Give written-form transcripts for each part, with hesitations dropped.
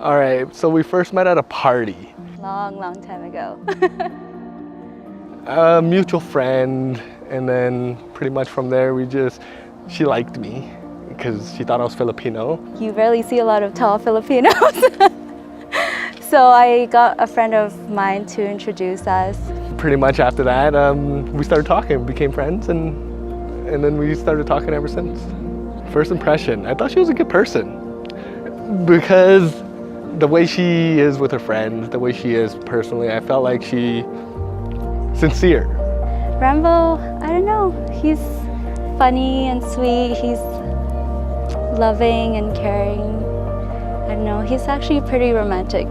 All right, so we first met at a party. Long time ago. A mutual friend, and then pretty much from there she liked me because she thought I was Filipino. You rarely see a lot of tall Filipinos. So I got a friend of mine to introduce us. Pretty much after that, we started talking, became friends, and then we started talking ever since. First impression, I thought she was a good person because the way she is with her friends, the way she is personally, I felt like she's sincere. Rambo, I don't know, he's funny and sweet, he's loving and caring. I don't know, he's actually pretty romantic.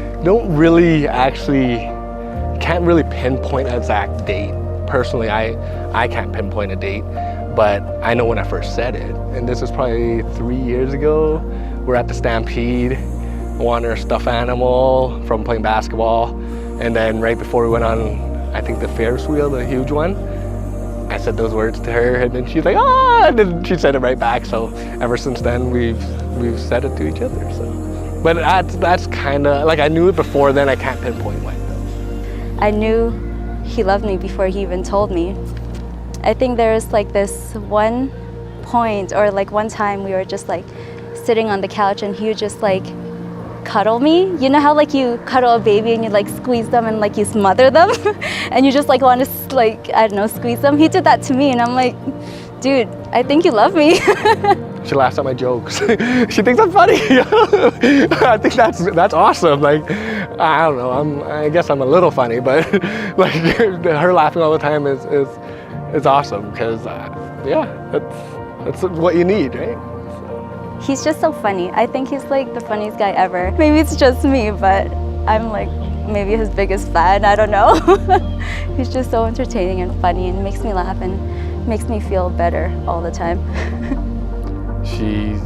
Can't really pinpoint an exact date. Personally, I can't pinpoint a date, but I know when I first said it, and this was probably 3 years ago. We're at the Stampede, I wanted her stuffed animal from playing basketball, and then right before we went on, I think the Ferris wheel, the huge one, I said those words to her, and then she's like, ah, and then she said it right back. So ever since then, we've said it to each other. So, but that's kind of like I knew it before then. I can't pinpoint when. I knew he loved me before he even told me. I think there's like this one point or like one time we were just like sitting on the couch and he would just like cuddle me. You know how like you cuddle a baby and you like squeeze them and like you smother them and you just like want to like, I don't know, squeeze them. He did that to me and I'm like, dude, I think you love me. She laughs at my jokes. She thinks I'm funny. I think that's awesome. Like, I don't know, I guess I'm a little funny, but like her laughing all the time is awesome because yeah, that's what you need, right? He's just so funny. I think he's like the funniest guy ever. Maybe it's just me, but I'm like maybe his biggest fan, I don't know. He's just so entertaining and funny and makes me laugh and makes me feel better all the time. She's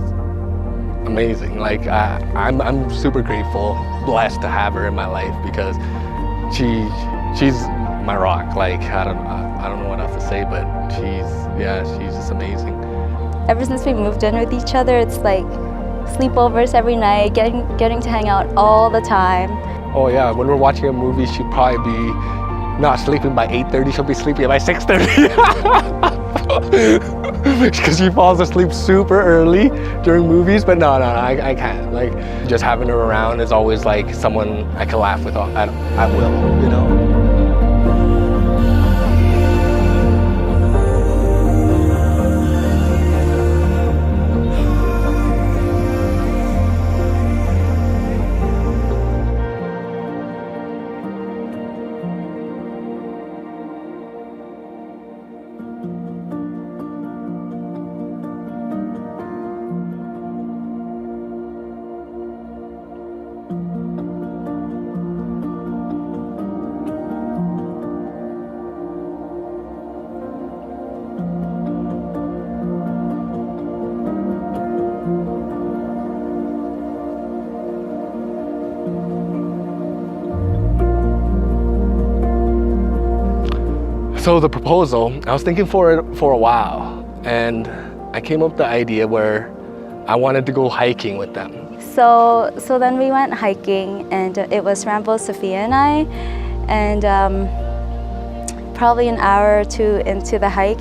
amazing. Like I'm super grateful, blessed to have her in my life because she's my rock. Like I don't know what else to say, but she's just amazing. Ever since we moved in with each other, it's like sleepovers every night, getting to hang out all the time. Oh yeah, when we're watching a movie, she'd probably be not sleeping by 8:30, she'll be sleeping by 6:30. Because she falls asleep super early during movies, but no, I can't. Like, just having her around is always like someone I can laugh with at will, you know? So the proposal, I was thinking for it for a while, and I came up with the idea where I wanted to go hiking with them. So then we went hiking, and it was Rambo, Sophia, and I, and probably an hour or two into the hike,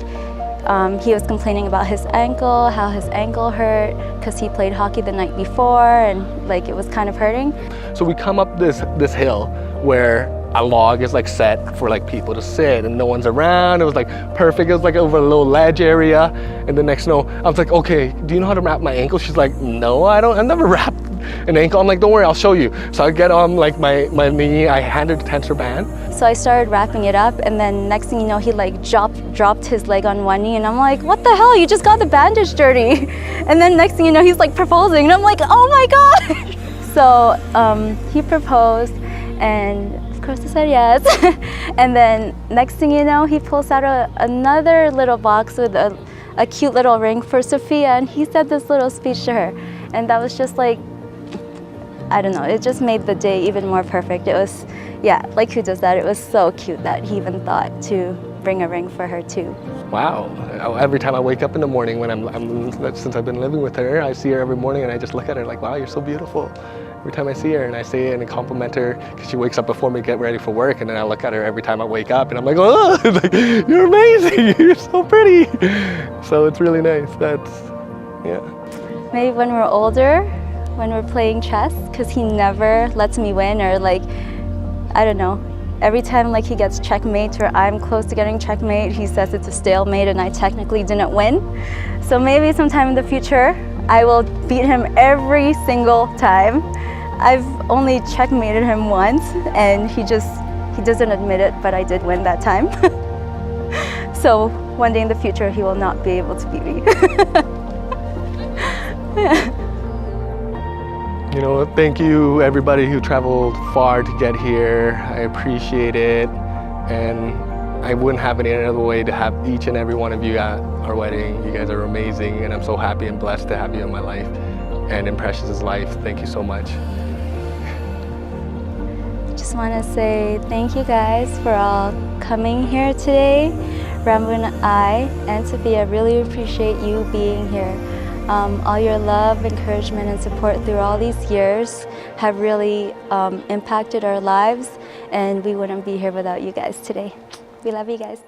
he was complaining about his ankle, how his ankle hurt, because he played hockey the night before, and like it was kind of hurting. So we come up this hill where a log is like set for like people to sit and no one's around. It was like perfect. It was like over a little ledge area. And the next I was like, okay, do you know how to wrap my ankle? She's like, no, I don't. I've never wrapped an ankle. I'm like, don't worry, I'll show you. So I get on like my knee, I hand her the tensor band. So I started wrapping it up, and then next thing you know, he like dropped his leg on one knee, and I'm like, what the hell? You just got the bandage dirty. And then next thing you know, he's like proposing, and I'm like, oh my God. So he proposed, and of course I said yes. And then next thing you know, he pulls out another little box with a cute little ring for Sophia, and he said this little speech to her. And that was just like, I don't know, it just made the day even more perfect. It was, yeah, like who does that? It was so cute that he even thought to bring a ring for her too. Wow. Every time I wake up in the morning since I've been living with her, I see her every morning and I just look at her like, wow, you're so beautiful. Every time I see her, and I say it and compliment her because she wakes up before me to get ready for work, and then I look at her every time I wake up and I'm like, oh, like, you're amazing, you're so pretty. So it's really nice. Yeah. Maybe when we're older, when we're playing chess, because he never lets me win, or like, I don't know, every time like he gets checkmate or I'm close to getting checkmate, he says it's a stalemate and I technically didn't win. So maybe sometime in the future, I will beat him every single time. I've only checkmated him once and he doesn't admit it, but I did win that time. So one day in the future, he will not be able to beat me. You know, thank you everybody who traveled far to get here. I appreciate it, and I wouldn't have it any other way to have each and every one of you at our wedding. You guys are amazing, and I'm so happy and blessed to have you in my life and in Precious's life. Thank you so much. Just want to say thank you guys for all coming here today. Rambo and I and Sophia really appreciate you being here. All your love, encouragement, and support through all these years have really impacted our lives, and we wouldn't be here without you guys today. We love you guys.